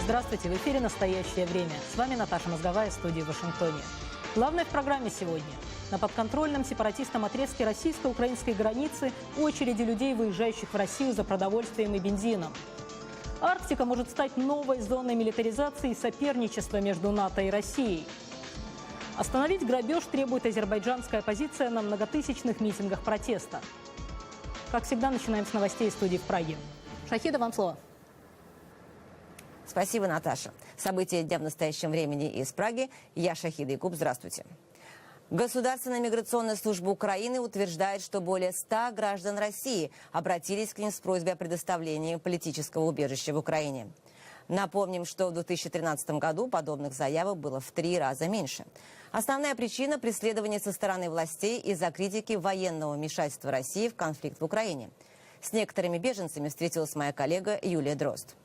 Здравствуйте, в эфире «Настоящее время». С вами Наташа Мозговая, студия в Вашингтоне. Главное в программе сегодня. На подконтрольном сепаратистам отрезке российско-украинской границы очереди людей, выезжающих в Россию за продовольствием и бензином. Арктика может стать новой зоной милитаризации и соперничества между НАТО и Россией. Остановить грабеж требует азербайджанская оппозиция на многотысячных митингах протеста. Как всегда, начинаем с новостей студии в Праге. Шахида, вам слово. Спасибо, Наташа. События дня в настоящем времени из Праги. Я Шахида Якуб. Здравствуйте. Государственная миграционная служба Украины утверждает, что более 100 граждан России обратились к ним с просьбой о предоставлении политического убежища в Украине. Напомним, что в 2013 году подобных заявок было в 3 раза меньше. Основная причина – преследования со стороны властей из-за критики военного вмешательства России в конфликт в Украине. С некоторыми беженцами встретилась моя коллега Юлия Дрозд.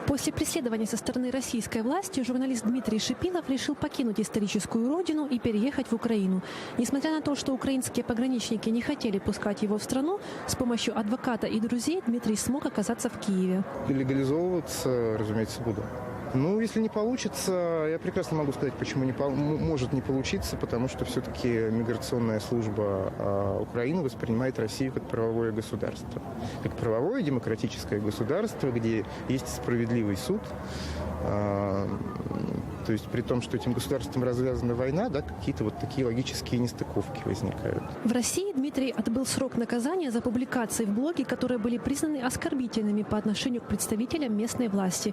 После преследования со стороны российской власти журналист Дмитрий Шипилов решил покинуть историческую родину и переехать в Украину. Несмотря на то, что украинские пограничники не хотели пускать его в страну, с помощью адвоката и друзей Дмитрий смог оказаться в Киеве. Легализовываться, разумеется, буду. Ну, если не получится, я прекрасно могу сказать, почему может не получиться, потому что все-таки миграционная служба Украины воспринимает Россию как правовое государство. Как правовое демократическое государство, где есть справедливый суд. То есть при том, что этим государством развязана война, да, какие-то вот такие логические нестыковки возникают. В России Дмитрий отбыл срок наказания за публикации в блоге, которые были признаны оскорбительными по отношению к представителям местной власти.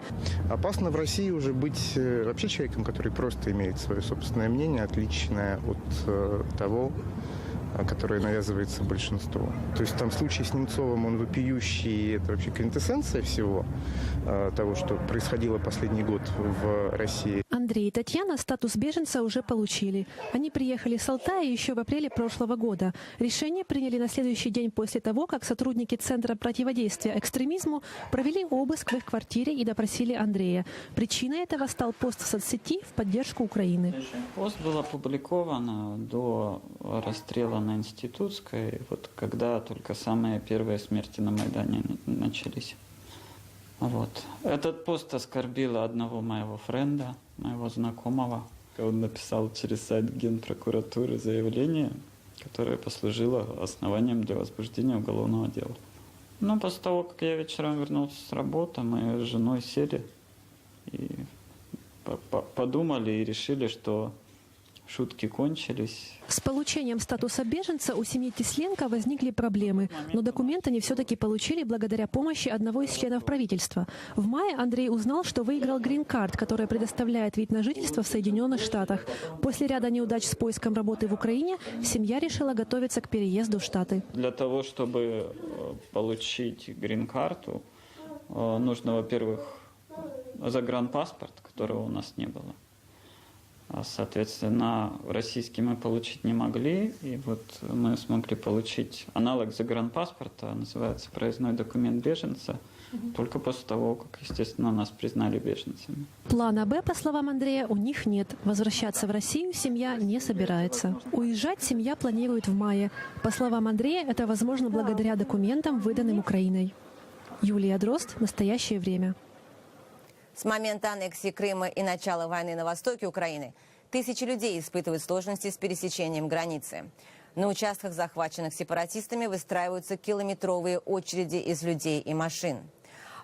Опасно в России уже быть вообще человеком, который просто имеет свое собственное мнение, отличное от того, которое навязывается большинству. То есть там случай с Немцовым, он вопиющий, и это вообще квинтэссенция всего того, что происходило последний год в России. Андрей и Татьяна статус беженца уже получили. Они приехали с Алтая еще в апреле прошлого года. Решение приняли на следующий день после того, как сотрудники Центра противодействия экстремизму провели обыск в их квартире и допросили Андрея. Причиной этого стал пост в соцсети в поддержку Украины. Пост был опубликован до расстрела на Институтской, вот когда только самые первые смерти на Майдане начались. Вот. Этот пост оскорбил одного моего френда, моего знакомого. Он написал через сайт Генпрокуратуры заявление, которое послужило основанием для возбуждения уголовного дела. Ну, после того, как я вечером вернулся с работы, мы с женой сели и подумали и решили, что шутки кончились. С получением статуса беженца у семьи Тесленко возникли проблемы, но документы они все-таки получили благодаря помощи одного из членов правительства. В мае Андрей узнал, что выиграл грин-карт, которая предоставляет вид на жительство в Соединенных Штатах. После ряда неудач с поиском работы в Украине, семья решила готовиться к переезду в Штаты. Для того, чтобы получить грин-карту, нужно, во-первых, загранпаспорт, которого у нас не было. Соответственно, российский мы получить не могли, и вот мы смогли получить аналог загранпаспорта, называется проездной документ беженца, только после того, как, естественно, нас признали беженцами. Плана «Б», по словам Андрея, у них нет. Возвращаться в Россию семья не собирается. Уезжать семья планирует в мае. По словам Андрея, это возможно благодаря документам, выданным Украиной. Юлия Дрозд, «Настоящее время». С момента аннексии Крыма и начала войны на востоке Украины тысячи людей испытывают сложности с пересечением границы. На участках, захваченных сепаратистами, выстраиваются километровые очереди из людей и машин.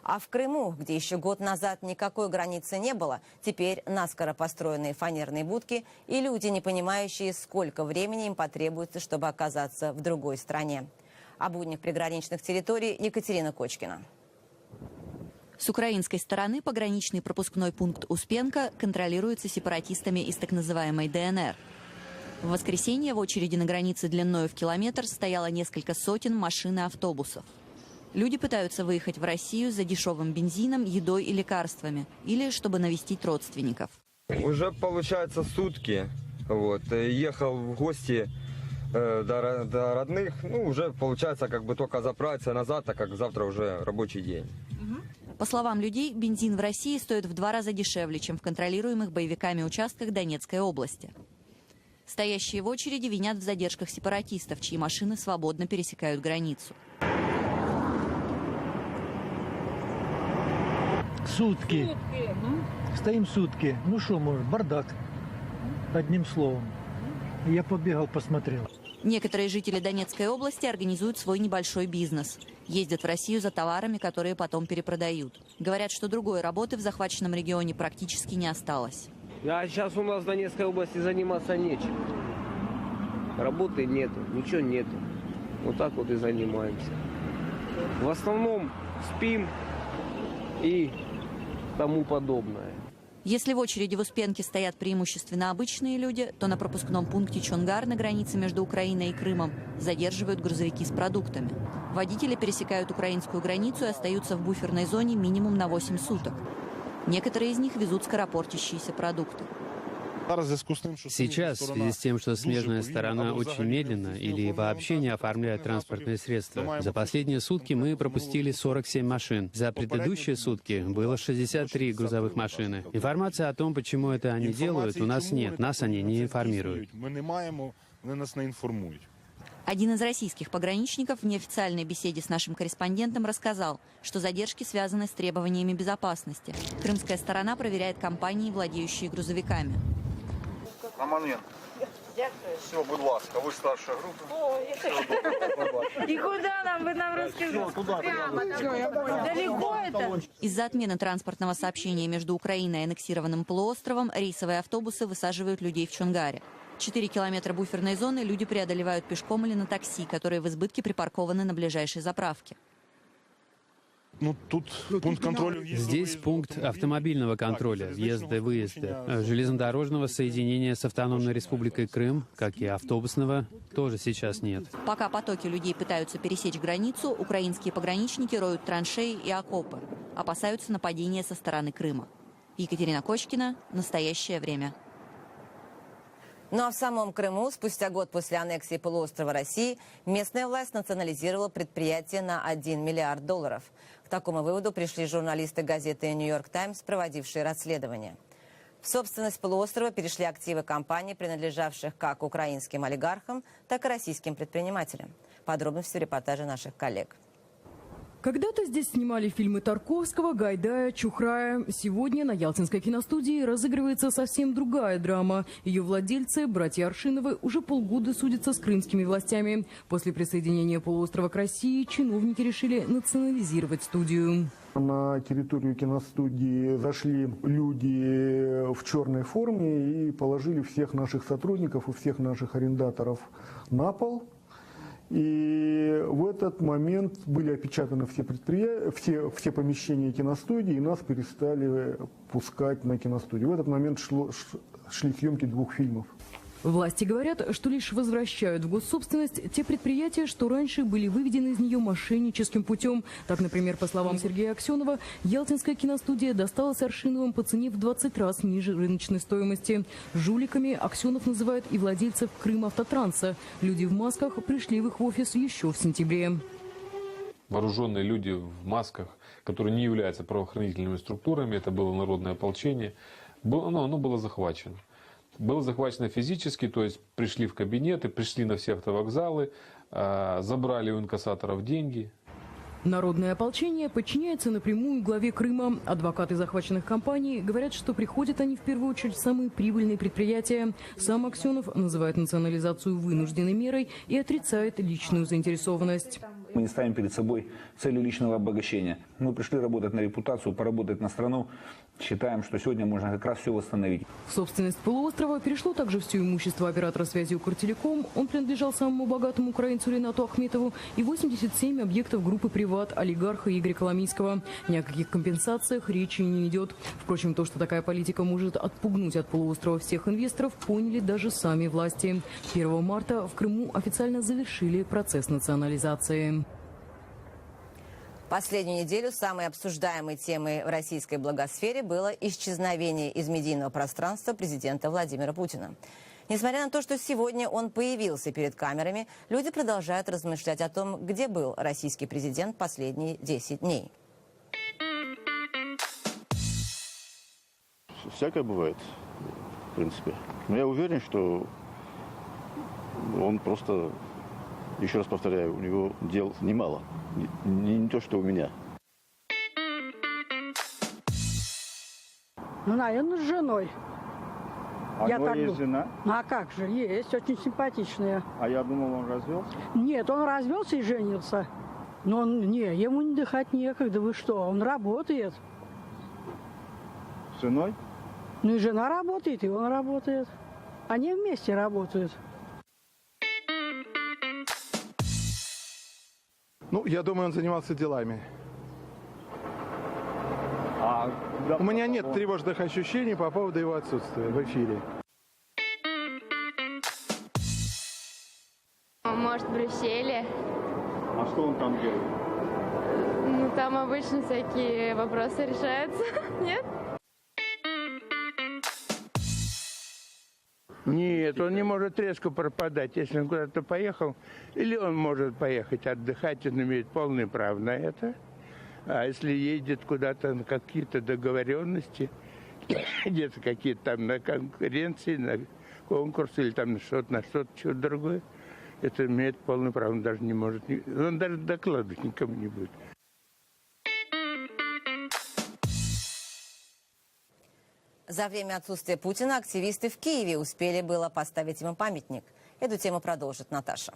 А в Крыму, где еще год назад никакой границы не было, теперь наскоро построенные фанерные будки и люди, не понимающие, сколько времени им потребуется, чтобы оказаться в другой стране. О буднях приграничных территорий Екатерина Кочкина. С украинской стороны пограничный пропускной пункт Успенка контролируется сепаратистами из так называемой ДНР. В воскресенье в очереди на границе длиною в километр стояло несколько сотен машин и автобусов. Люди пытаются выехать в Россию за дешевым бензином, едой и лекарствами, или чтобы навестить родственников. Уже получается сутки. Вот, ехал в гости до родных. Ну, уже получается как бы только заправиться назад, так как завтра уже рабочий день. По словам людей, бензин в России стоит в 2 раза дешевле, чем в контролируемых боевиками участках Донецкой области. Стоящие в очереди винят в задержках сепаратистов, чьи машины свободно пересекают границу. Сутки. Стоим сутки. Ну что, может, бардак. Одним словом. Я побегал, посмотрел. Некоторые жители Донецкой области организуют свой небольшой бизнес. Ездят в Россию за товарами, которые потом перепродают. Говорят, что другой работы в захваченном регионе практически не осталось. А сейчас у нас в Донецкой области заниматься нечем. Работы нету, ничего нету. Вот так вот и занимаемся. В основном спим и тому подобное. Если в очереди в Успенке стоят преимущественно обычные люди, то на пропускном пункте Чонгар на границе между Украиной и Крымом задерживают грузовики с продуктами. Водители пересекают украинскую границу и остаются в буферной зоне минимум на 8 суток. Некоторые из них везут скоропортящиеся продукты. Сейчас, в связи с тем, что смежная сторона очень медленно или вообще не оформляет транспортные средства, за последние сутки мы пропустили 47 машин. За предыдущие сутки было 63 грузовых машины. Информации о том, почему это они делают, у нас нет. Нас они не информируют. Один из российских пограничников в неофициальной беседе с нашим корреспондентом рассказал, что задержки связаны с требованиями безопасности. Крымская сторона проверяет компании, владеющие грузовиками. Романенко. Все, будь ласка, ви старша група. И куда нам? Вы нам расскажите. Далеко это? Из-за отмены транспортного сообщения между Украиной и аннексированным полуостровом рейсовые автобусы высаживают людей в Чонгаре. 4 километра буферной зоны люди преодолевают пешком или на такси, которые в избытке припаркованы на ближайшей заправке. Здесь пункт автомобильного контроля, въезда и выезда, железнодорожного соединения с Автономной Республикой Крым, как и автобусного, тоже сейчас нет. Пока потоки людей пытаются пересечь границу, украинские пограничники роют траншеи и окопы. Опасаются нападения со стороны Крыма. Екатерина Кочкина, «Настоящее время». Ну а в самом Крыму, спустя год после аннексии полуострова России, местная власть национализировала предприятие на $1 миллиард. К такому выводу пришли журналисты газеты «Нью-Йорк Таймс», проводившие расследование. В собственность полуострова перешли активы компаний, принадлежавших как украинским олигархам, так и российским предпринимателям. Подробности в репортаже наших коллег. Когда-то здесь снимали фильмы Тарковского, Гайдая, Чухрая. Сегодня на Ялтинской киностудии разыгрывается совсем другая драма. Ее владельцы, братья Аршиновы, уже полгода судятся с крымскими властями. После присоединения полуострова к России чиновники решили национализировать студию. На территорию киностудии зашли люди в черной форме и положили всех наших сотрудников и всех наших арендаторов на пол. И в этот момент были опечатаны все помещения киностудии, и нас перестали пускать на киностудию. В этот момент шли съемки 2 фильмов. Власти говорят, что лишь возвращают в госсобственность те предприятия, что раньше были выведены из нее мошенническим путем. Так, например, по словам Сергея Аксенова, Ялтинская киностудия досталась Аршиновым по цене в 20 раз ниже рыночной стоимости. Жуликами Аксенов называет и владельцев Крымавтотранса. Люди в масках пришли в их офис еще в сентябре. Вооруженные люди в масках, которые не являются правоохранительными структурами, это было народное ополчение, оно было захвачено. Было захвачено физически, то есть пришли в кабинеты, пришли на все автовокзалы, забрали у инкассаторов деньги. Народное ополчение подчиняется напрямую главе Крыма. Адвокаты захваченных компаний говорят, что приходят они в первую очередь в самые прибыльные предприятия. Сам Аксенов называет национализацию вынужденной мерой и отрицает личную заинтересованность. Мы не ставим перед собой целью личного обогащения. Мы пришли работать на репутацию, поработать на страну. Считаем, что сегодня можно как раз все восстановить. В собственность полуострова перешло также все имущество оператора связи Укртелеком. Он принадлежал самому богатому украинцу Ренату Ахметову, и 87 объектов группы «Приват» олигарха Игоря Коломийского. Ни о каких компенсациях речи не идет. Впрочем, то, что такая политика может отпугнуть от полуострова всех инвесторов, поняли даже сами власти. 1 марта в Крыму официально завершили процесс национализации. Последнюю неделю самой обсуждаемой темой в российской блогосфере было исчезновение из медийного пространства президента Владимира Путина. Несмотря на то, что сегодня он появился перед камерами, люди продолжают размышлять о том, где был российский президент последние 10 дней. Всякое бывает, в принципе. Но я уверен, что он просто, еще раз повторяю, у него дел немало. Не то, что у меня. Ну, наверное, с женой. А Я у него так есть думаю. жена? А как же, есть, очень симпатичная. А я думал, он развелся. Нет, он развелся и женился. Но он, не, ему не дыхать некогда, вы что, он работает. С женой? Ну и жена работает, и он работает. Они вместе работают. Ну, я думаю, он занимался делами. У меня нет тревожных ощущений по поводу его отсутствия в эфире. Может, в Брюсселе. А что он там делает? Ну, там обычно всякие вопросы решаются, нет? Нет, он не может резко пропадать. Если он куда-то поехал, или он может поехать отдыхать, он имеет полное право на это. А если едет куда-то на какие-то договоренности, где-то какие-то там на конкуренции, на конкурс или там на что-то другое, это имеет полное право. Он даже не может, он даже докладывать никому не будет. За время отсутствия Путина активисты в Киеве успели было поставить ему памятник. Эту тему продолжит Наташа.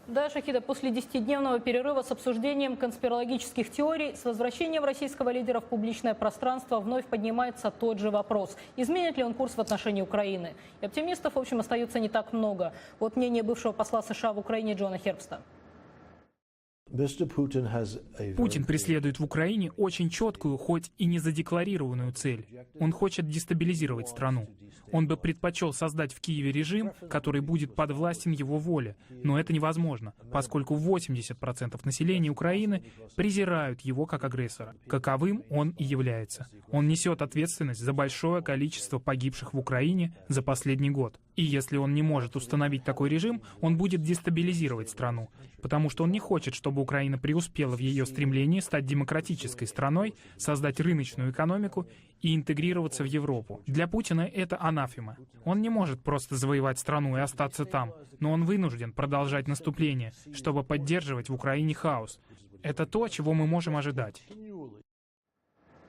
Да, Шахида, после 10-дневного перерыва с обсуждением конспирологических теорий, с возвращением российского лидера в публичное пространство вновь поднимается тот же вопрос. Изменит ли он курс в отношении Украины? И оптимистов, в общем, остается не так много. Вот мнение бывшего посла США в Украине Джона Хербста. Путин преследует в Украине очень четкую, хоть и не задекларированную цель. Он хочет дестабилизировать страну. Он бы предпочел создать в Киеве режим, который будет подвластен его воле. Но это невозможно, поскольку 80% населения Украины презирают его как агрессора. Каковым он и является. Он несет ответственность за большое количество погибших в Украине за последний год. И если он не может установить такой режим, он будет дестабилизировать страну. Потому что он не хочет, чтобы Украина преуспела в ее стремлении стать демократической страной, создать рыночную экономику и интегрироваться в Европу. Для Путина это анафема. Он не может просто завоевать страну и остаться там, но он вынужден продолжать наступление, чтобы поддерживать в Украине хаос. Это то, чего мы можем ожидать.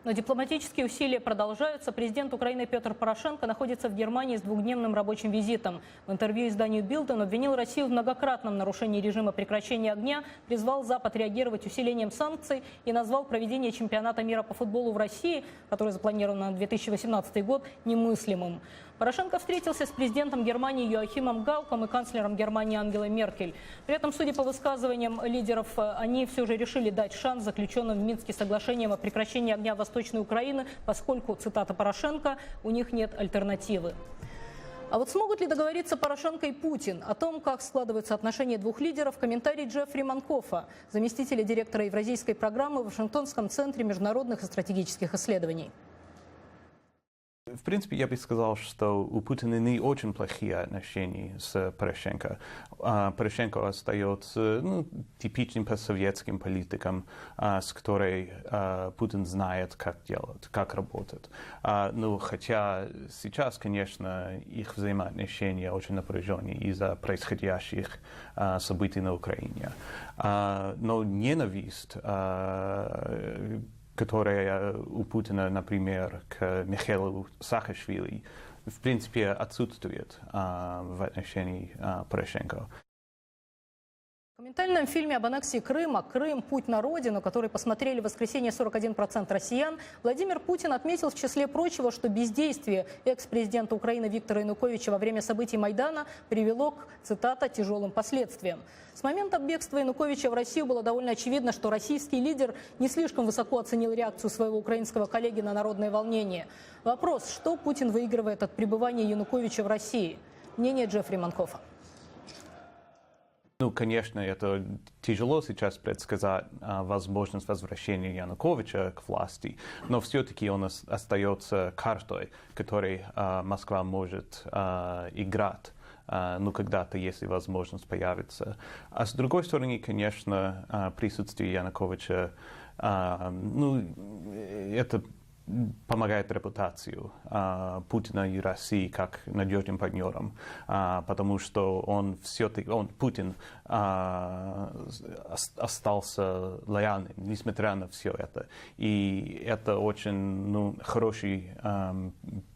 Но дипломатические усилия продолжаются. Президент Украины Петр Порошенко находится в Германии с двухдневным рабочим визитом. В интервью изданию Bild он обвинил Россию в многократном нарушении режима прекращения огня, призвал Запад реагировать усилением санкций и назвал проведение чемпионата мира по футболу в России, который запланирован на 2018 год, немыслимым. Порошенко встретился с президентом Германии Йоахимом Гауком и канцлером Германии Ангелой Меркель. При этом, судя по высказываниям лидеров, они все же решили дать шанс заключенным в Минске соглашениям о прекращении огня Восточной Украины, поскольку, цитата Порошенко, у них нет альтернативы. А вот смогут ли договориться Порошенко и Путин? О том, как складываются отношения двух лидеров, комментарий Джеффри Манкофа, заместителя директора евразийской программы в Вашингтонском центре международных и стратегических исследований. В принципе, я бы сказал, что у Путина не очень плохие отношения с Порошенко. Порошенко остается типичным постсоветским политиком, с которой Путин знает, как делать, как работать. Хотя сейчас, конечно, их взаимоотношения очень напряженные из-за происходящих событий на Украине. Но ненависть, которая у Путина, например, к Михаилу Саакашвили, в принципе, отсутствует в отношении Порошенко. В документальном фильме об аннексии Крыма «Крым. Путь на родину», который посмотрели в воскресенье 41% россиян, Владимир Путин отметил, в числе прочего, что бездействие экс-президента Украины Виктора Януковича во время событий Майдана привело к, цитата, «тяжелым последствиям». С момента бегства Януковича в Россию было довольно очевидно, что российский лидер не слишком высоко оценил реакцию своего украинского коллеги на народное волнение. Вопрос, что Путин выигрывает от пребывания Януковича в России? Мнение Джеффри Манкофа. Конечно, это тяжело сейчас предсказать возможность возвращения Януковича к власти, но все-таки он остается картой, которой Москва может играть. Когда-то, если возможность появится. А с другой стороны, конечно, присутствие Януковича, это помогает репутацию Путина и России как надежным партнером, потому что Путин остался лояльным, несмотря на все это. И это очень хороший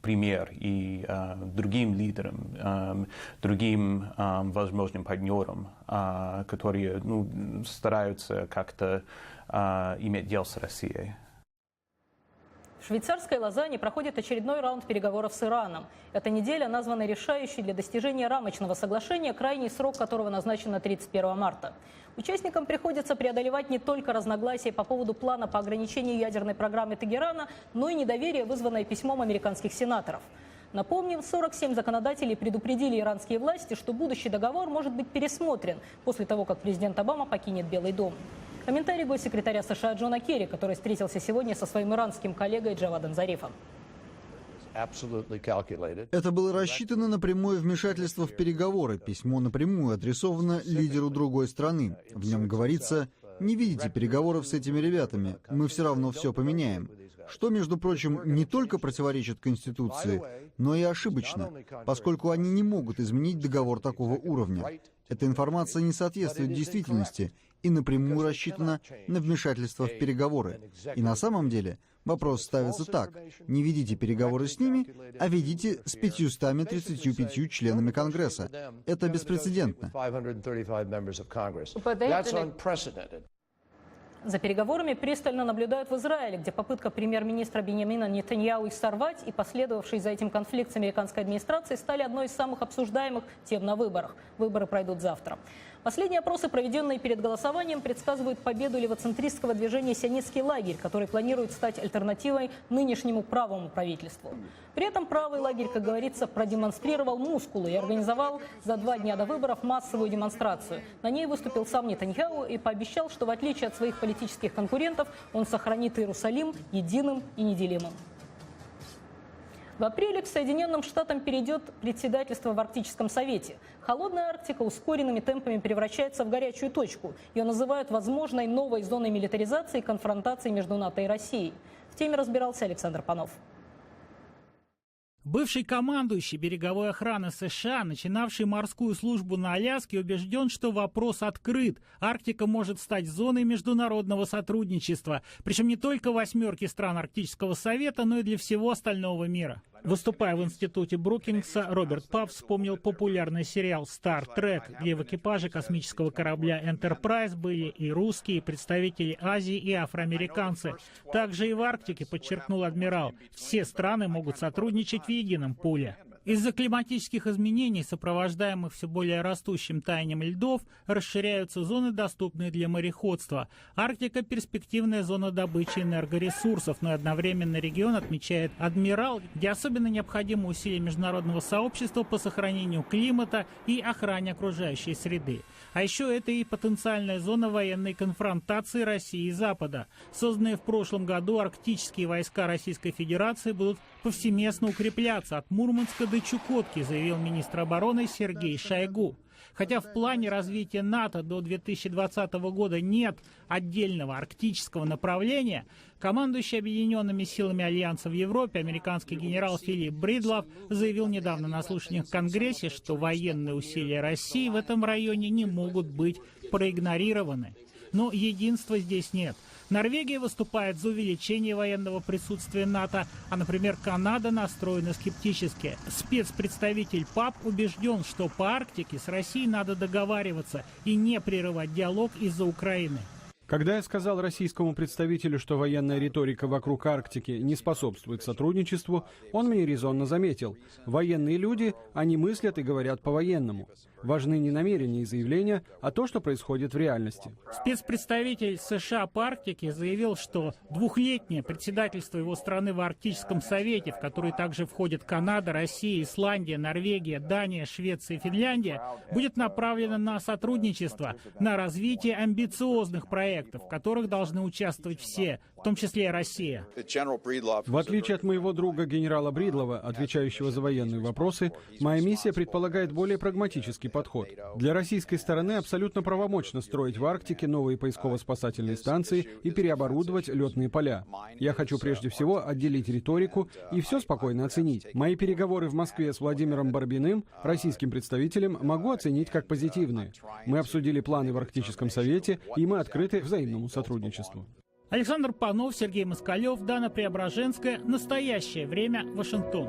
пример и другим лидерам, другим возможным партнерам, которые стараются как-то иметь дело с Россией. В швейцарской Лозанне проходит очередной раунд переговоров с Ираном. Эта неделя названа решающей для достижения рамочного соглашения, крайний срок которого назначен на 31 марта. Участникам приходится преодолевать не только разногласия по поводу плана по ограничению ядерной программы Тегерана, но и недоверие, вызванное письмом американских сенаторов. Напомним, 47 законодателей предупредили иранские власти, что будущий договор может быть пересмотрен после того, как президент Обама покинет Белый дом. Комментарий госсекретаря США Джона Керри, который встретился сегодня со своим иранским коллегой Джавадом Зарифом. Это было рассчитано на прямое вмешательство в переговоры. Письмо напрямую адресовано лидеру другой страны. В нем говорится: не видите переговоров с этими ребятами, мы все равно все поменяем. Что, между прочим, не только противоречит Конституции, но и ошибочно, поскольку они не могут изменить договор такого уровня. Эта информация не соответствует действительности и напрямую рассчитана на вмешательство в переговоры. И на самом деле вопрос ставится так: не ведите переговоры с ними, а ведите с 535 членами Конгресса. Это беспрецедентно. За переговорами пристально наблюдают в Израиле, где попытка премьер-министра Биньямина Нетаньяху их сорвать и последовавший за этим конфликт с американской администрацией стали одной из самых обсуждаемых тем на выборах. Выборы пройдут завтра. Последние опросы, проведенные перед голосованием, предсказывают победу левоцентристского движения «Сионистский лагерь», который планирует стать альтернативой нынешнему правому правительству. При этом правый лагерь, как говорится, продемонстрировал мускулы и организовал за 2 дня до выборов массовую демонстрацию. На ней выступил сам Нетаньяху и пообещал, что в отличие от своих политических конкурентов, он сохранит Иерусалим единым и неделимым. В апреле к Соединенным Штатам перейдет председательство в Арктическом совете. Холодная Арктика ускоренными темпами превращается в горячую точку. Ее называют возможной новой зоной милитаризации и конфронтации между НАТО и Россией. В теме разбирался Александр Панов. Бывший командующий береговой охраны США, начинавший морскую службу на Аляске, убежден, что вопрос открыт. Арктика может стать зоной международного сотрудничества. Причем не только 8 стран Арктического совета, но и для всего остального мира. Выступая в институте Брукингса, Роберт Пафф вспомнил популярный сериал «Star Trek», где в экипаже космического корабля «Энтерпрайз» были и русские, и представители Азии, и афроамериканцы. Также и в Арктике, подчеркнул адмирал, все страны могут сотрудничать в едином пуле. Из-за климатических изменений, сопровождаемых все более растущим таянием льдов, расширяются зоны, доступные для мореходства. Арктика – перспективная зона добычи энергоресурсов, но и одновременно регион, отмечает адмирал, где особенно необходимы усилия международного сообщества по сохранению климата и охране окружающей среды. А еще это и потенциальная зона военной конфронтации России и Запада. Созданные в прошлом году арктические войска Российской Федерации будут повсеместно укрепляться от Мурманска до Чукотки, заявил министр обороны Сергей Шойгу. Хотя в плане развития НАТО до 2020 года нет отдельного арктического направления, командующий объединенными силами Альянса в Европе американский генерал Филипп Бридлов заявил недавно на слушаниях в Конгрессе, что военные усилия России в этом районе не могут быть проигнорированы. Но единства здесь нет. Норвегия выступает за увеличение военного присутствия НАТО, а, например, Канада настроена скептически. Спецпредставитель ПАП убежден, что по Арктике с Россией надо договариваться и не прерывать диалог из-за Украины. Когда я сказал российскому представителю, что военная риторика вокруг Арктики не способствует сотрудничеству, он мне резонно заметил: военные люди, они мыслят и говорят по-военному. Важны не намерения и заявления, а то, что происходит в реальности. Спецпредставитель США по Арктике заявил, что двухлетнее председательство его страны в Арктическом совете, в который также входят Канада, Россия, Исландия, Норвегия, Дания, Швеция и Финляндия, будет направлено на сотрудничество, на развитие амбициозных проектов. проектов, в которых должны участвовать все, в том числе и Россия. В отличие от моего друга генерала Бридлова, отвечающего за военные вопросы, моя миссия предполагает более прагматический подход. Для российской стороны абсолютно правомочно строить в Арктике новые поисково-спасательные станции и переоборудовать летные поля. Я хочу прежде всего отделить риторику и все спокойно оценить. Мои переговоры в Москве с Владимиром Барбиным, российским представителем, могу оценить как позитивные. Мы обсудили планы в Арктическом совете, и мы открыты взаимному сотрудничеству. Александр Панов, Сергей Москалев, Дана Преображенская. Настоящее время. Вашингтон.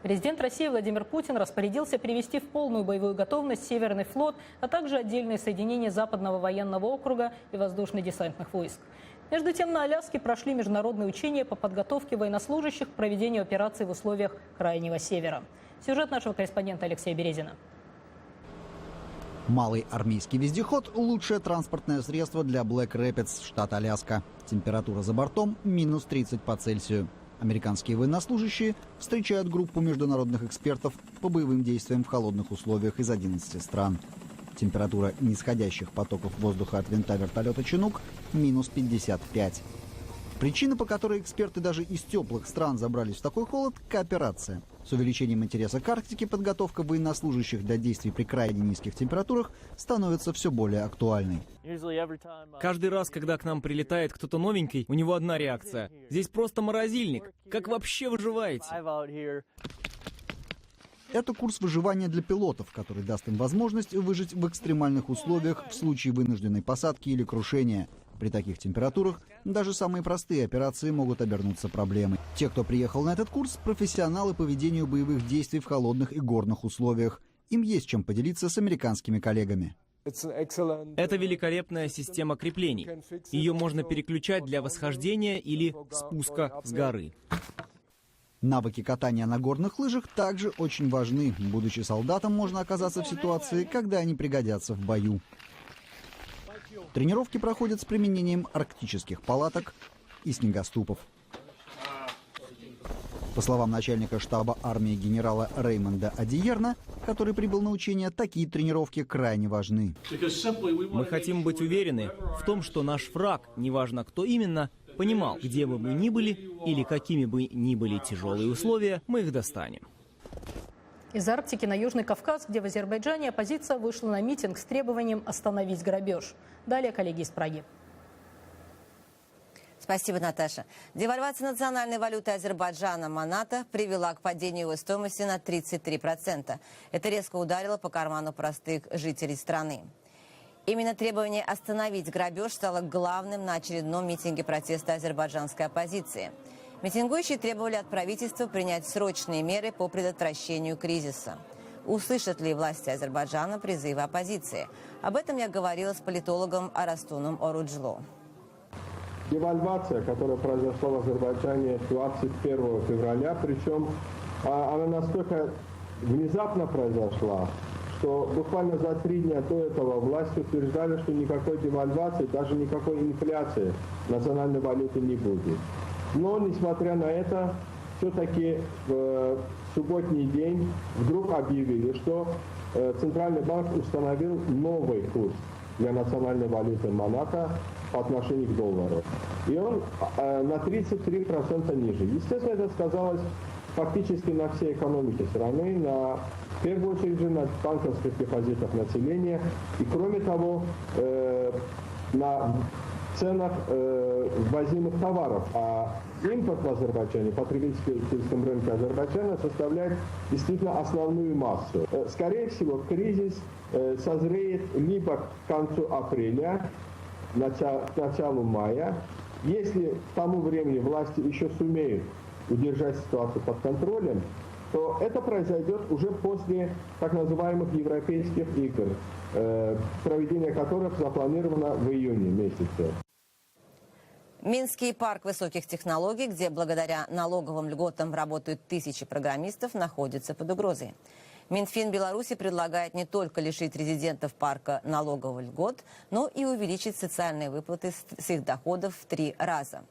Президент России Владимир Путин распорядился привести в полную боевую готовность Северный флот, а также отдельные соединения Западного военного округа и воздушно-десантных войск. Между тем, на Аляске прошли международные учения по подготовке военнослужащих к проведению операций в условиях Крайнего Севера. Сюжет нашего корреспондента Алексея Березина. Малый армейский вездеход – лучшее транспортное средство для Black Rapids, штат Аляска. Температура за бортом – минус 30 по Цельсию. Американские военнослужащие встречают группу международных экспертов по боевым действиям в холодных условиях из 11 стран. Температура нисходящих потоков воздуха от винта вертолета «Чинук» – минус 55. Причина, по которой эксперты даже из теплых стран забрались в такой холод – кооперация. С увеличением интереса к Арктике подготовка военнослужащих для действий при крайне низких температурах становится все более актуальной. Каждый раз, когда к нам прилетает кто-то новенький, у него одна реакция. Здесь просто морозильник. Как вообще выживаете? Это курс выживания для пилотов, который даст им возможность выжить в экстремальных условиях в случае вынужденной посадки или крушения. При таких температурах даже самые простые операции могут обернуться проблемой. Те, кто приехал на этот курс, профессионалы по ведению боевых действий в холодных и горных условиях. Им есть чем поделиться с американскими коллегами. Это великолепная система креплений. Ее можно переключать для восхождения или спуска с горы. Навыки катания на горных лыжах также очень важны. Будучи солдатом, можно оказаться в ситуации, когда они пригодятся в бою. Тренировки проходят с применением арктических палаток и снегоступов. По словам начальника штаба армии генерала Реймонда Адиерна, который прибыл на учения, такие тренировки крайне важны. Мы хотим быть уверены в том, что наш враг, неважно кто именно, понимал, где бы мы ни были или какими бы ни были тяжелые условия, мы их достанем. Из Арктики на Южный Кавказ, где в Азербайджане оппозиция вышла на митинг с требованием остановить грабеж. Далее коллеги из Праги. Спасибо, Наташа. Девальвация национальной валюты Азербайджана маната привела к падению его стоимости на 33%. Это резко ударило по карману простых жителей страны. Именно требование остановить грабеж стало главным на очередном митинге протеста азербайджанской оппозиции. Митингующие требовали от правительства принять срочные меры по предотвращению кризиса. Услышат ли власти Азербайджана призывы оппозиции? Об этом я говорила с политологом Арастуном Оруджло. Девальвация, которая произошла в Азербайджане 21 февраля, причем она настолько внезапно произошла, что буквально за 3 дня до этого власти утверждали, что никакой девальвации, даже никакой инфляции национальной валюты не будет. Но, несмотря на это, все-таки в субботний день вдруг объявили, что Центральный банк установил новый курс для национальной валюты маната по отношению к доллару. И он на 33% ниже. Естественно, это сказалось фактически на всей экономике страны, в первую очередь же на банковских депозитах населения. И кроме того, на ценах ввозимых товаров. А импорт в Азербайджане, потребительском рынке Азербайджана составляет действительно основную массу. Скорее всего, кризис созреет либо к концу апреля, к началу мая. Если к тому времени власти еще сумеют удержать ситуацию под контролем, то это произойдет уже после так называемых европейских игр, проведение которых запланировано в июне месяце. Минский парк высоких технологий, где благодаря налоговым льготам работают тысячи программистов, находится под угрозой. Минфин Беларуси предлагает не только лишить резидентов парка налоговых льгот, но и увеличить социальные выплаты с их доходов в 3 раза.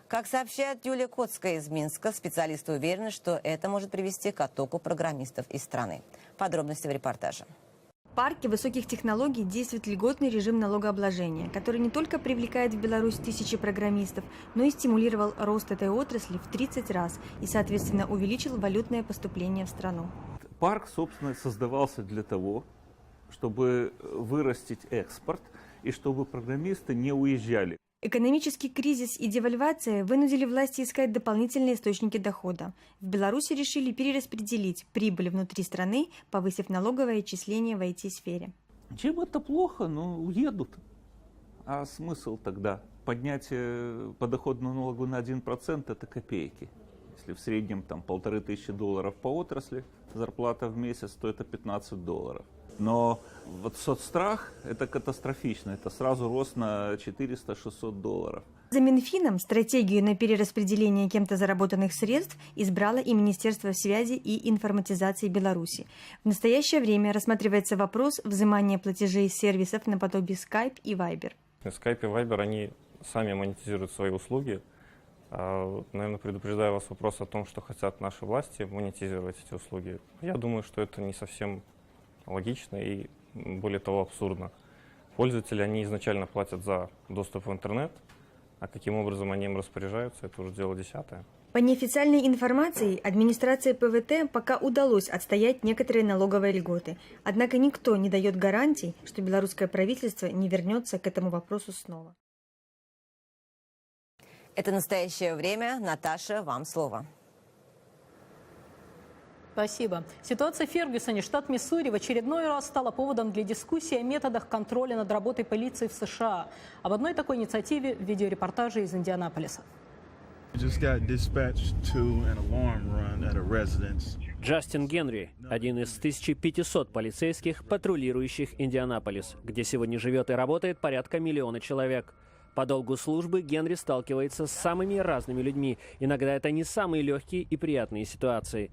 Как сообщает Юлия Коцкая из Минска, специалисты уверены, что это может привести к оттоку программистов из страны. Подробности в репортаже. В парке высоких технологий действует льготный режим налогообложения, который не только привлекает в Беларусь тысячи программистов, но и стимулировал рост этой отрасли в 30 раз и, соответственно, увеличил валютное поступление в страну. Парк, собственно, создавался для того, чтобы вырастить экспорт и чтобы программисты не уезжали. Экономический кризис и девальвация вынудили власти искать дополнительные источники дохода. В Беларуси решили перераспределить прибыль внутри страны, повысив налоговое отчисление в IT-сфере. Чем это плохо? Ну, уедут. А смысл тогда? Поднять подоходную налогу на 1% – это копейки. Если в среднем там $1500 по отрасли, зарплата в месяц, то это $15. Но вот соцстрах – это катастрофично, это сразу рост на $400-600. За Минфином стратегию на перераспределение кем-то заработанных средств избрало и Министерство связи и информатизации Беларуси. В настоящее время рассматривается вопрос взимания платежей с сервисов наподобие Skype и Viber. Skype и Viber, они сами монетизируют свои услуги. Наверное, предупреждаю вас вопрос о том, что хотят наши власти монетизировать эти услуги. Я думаю, что это не совсем логично и, более того, абсурдно. Пользователи, они изначально платят за доступ в интернет, а каким образом они им распоряжаются, это уже дело десятое. По неофициальной информации, администрации ПВТ пока удалось отстоять некоторые налоговые льготы. Однако никто не дает гарантий, что белорусское правительство не вернется к этому вопросу снова. Это «Настоящее время». Наташа, вам слово. Спасибо. Ситуация в Фергюсоне, штат Миссури, в очередной раз стала поводом для дискуссии о методах контроля над работой полиции в США. Об одной такой инициативе в видеорепортаже из Индианаполиса. Джастин Генри – один из 1500 полицейских, патрулирующих Индианаполис, где сегодня живет и работает порядка 1 миллиона человек. По долгу службы Генри сталкивается с самыми разными людьми. Иногда это не самые легкие и приятные ситуации.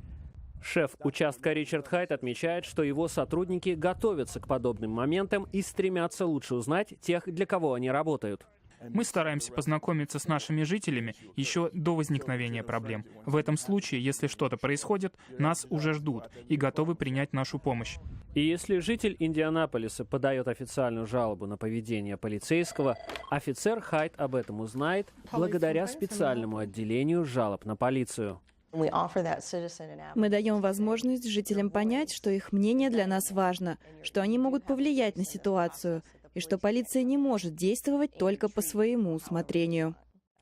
Шеф участка Ричард Хайт отмечает, что его сотрудники готовятся к подобным моментам и стремятся лучше узнать тех, для кого они работают. Мы стараемся познакомиться с нашими жителями еще до возникновения проблем. В этом случае, если что-то происходит, нас уже ждут и готовы принять нашу помощь. И если житель Индианаполиса подает официальную жалобу на поведение полицейского, офицер Хайт об этом узнает благодаря специальному отделению жалоб на полицию. Мы даем возможность жителям понять, что их мнение для нас важно, что они могут повлиять на ситуацию, и что полиция не может действовать только по своему усмотрению.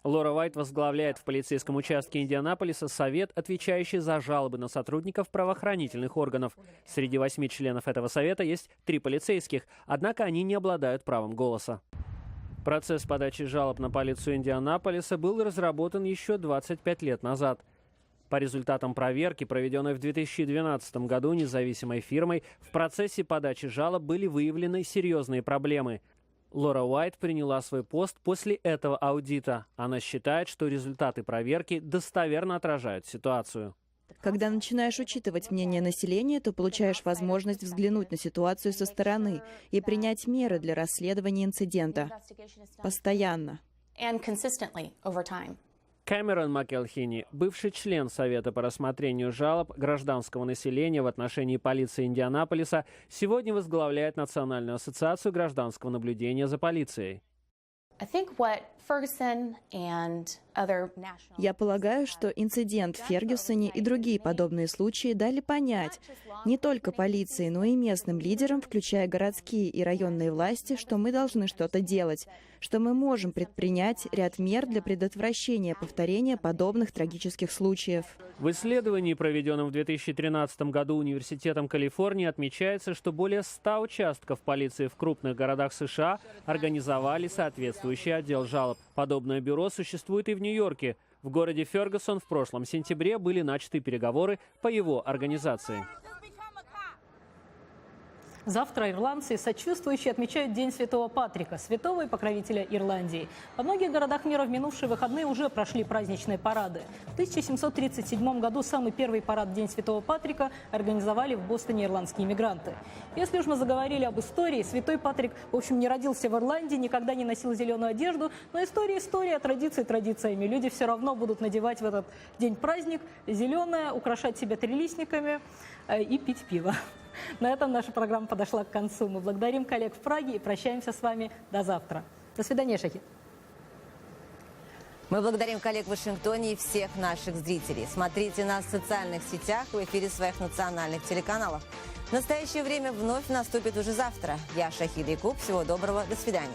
Лора Уайт возглавляет в полицейском участке Индианаполиса совет, отвечающий за жалобы на сотрудников правоохранительных органов. Среди 8 членов этого совета есть 3 полицейских, однако они не обладают правом голоса. Процесс подачи жалоб на полицию Индианаполиса был разработан еще 25 лет назад. По результатам проверки, проведенной в 2012 году независимой фирмой, в процессе подачи жалоб были выявлены серьезные проблемы. Лора Уайт приняла свой пост после этого аудита. Она считает, что результаты проверки достоверно отражают ситуацию. Когда начинаешь учитывать мнение населения, то получаешь возможность взглянуть на ситуацию со стороны и принять меры для расследования инцидента. Постоянно. Кэмерон Макелхини, бывший член Совета по рассмотрению жалоб гражданского населения в отношении полиции Индианаполиса, сегодня возглавляет Национальную ассоциацию гражданского наблюдения за полицией. Я полагаю, что инцидент в Фергюсоне и другие подобные случаи дали понять не только полиции, но и местным лидерам, включая городские и районные власти, что мы должны что-то делать, что мы можем предпринять ряд мер для предотвращения повторения подобных трагических случаев. В исследовании, проведенном в 2013 году Университетом Калифорнии, отмечается, что более 100 участков полиции в крупных городах США организовали соответствующий отдел жалоб. Подобное бюро существует и в Нью-Йорке. В городе Фергюсон в прошлом сентябре были начаты переговоры по его организации. Завтра ирландцы, сочувствующие, отмечают День Святого Патрика, святого и покровителя Ирландии. Во многих городах мира в минувшие выходные уже прошли праздничные парады. В 1737 году самый первый парад в День Святого Патрика организовали в Бостоне ирландские иммигранты. Если уж мы заговорили об истории, Святой Патрик, в общем, не родился в Ирландии, никогда не носил зеленую одежду, но история, традиции традициями. Люди все равно будут надевать в этот день праздник зеленое, украшать себя трилистниками и пить пиво. На этом наша программа подошла к концу. Мы благодарим коллег в Праге и прощаемся с вами до завтра. До свидания, Шахид. Мы благодарим коллег в Вашингтоне и всех наших зрителей. Смотрите нас в социальных сетях и в эфире своих национальных телеканалов. Настоящее время вновь наступит уже завтра. Я Шахида Якуб. Всего доброго. До свидания.